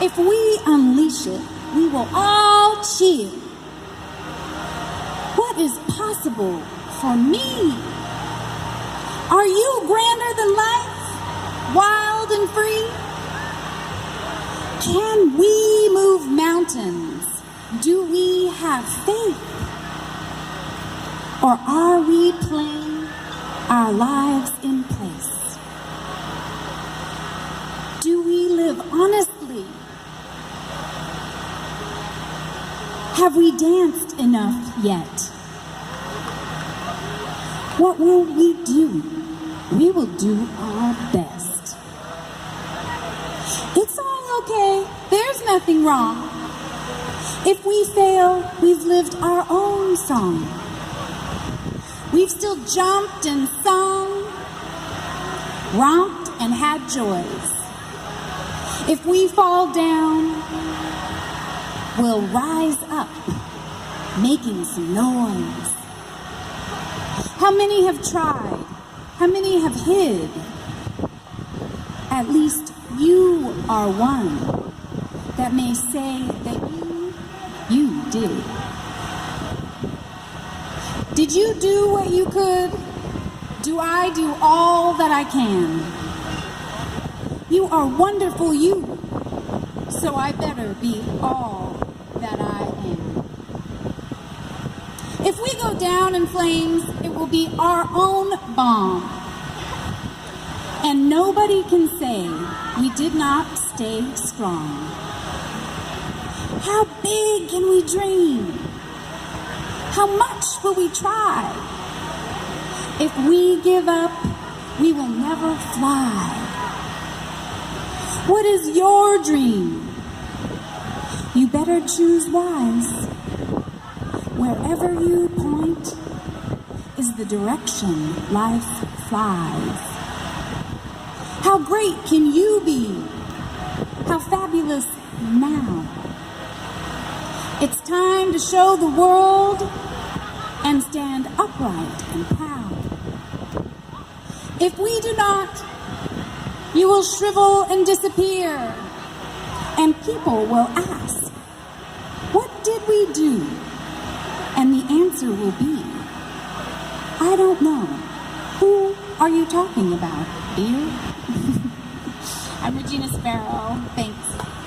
If we unleash it, we will all cheer. What is possible for me? Are you grander than life, wild and free? Can we move mountains? Do we have faith? Or are we playing our lives in place? Do we live honestly? Have we danced enough yet? What will we do? We will do our best. It's all okay. There's nothing wrong. If we fail, we've lived our own song. We've still jumped and sung, romped and had joys. If we fall down, we'll rise up, making some noise. How many have tried? How many have hid? At least you are one that may say that you did. Did you do what you could? Do I do all that I can? You are wonderful, you, so I better be all that I am. If we go down in flames, it will be our own bomb. And nobody can say we did not stay strong. How big can we dream? How much will we try? If we give up, we will never fly. What is your dream? You better choose wise. Wherever you point is the direction life flies. How great can you be? How fabulous now? It's time to show the world and stand upright and proud. If we do not, you will shrivel and disappear, and people will ask, what did we do? And the answer will be, I don't know. Who are you talking about, dear? I'm Regina Sparrow. Thanks.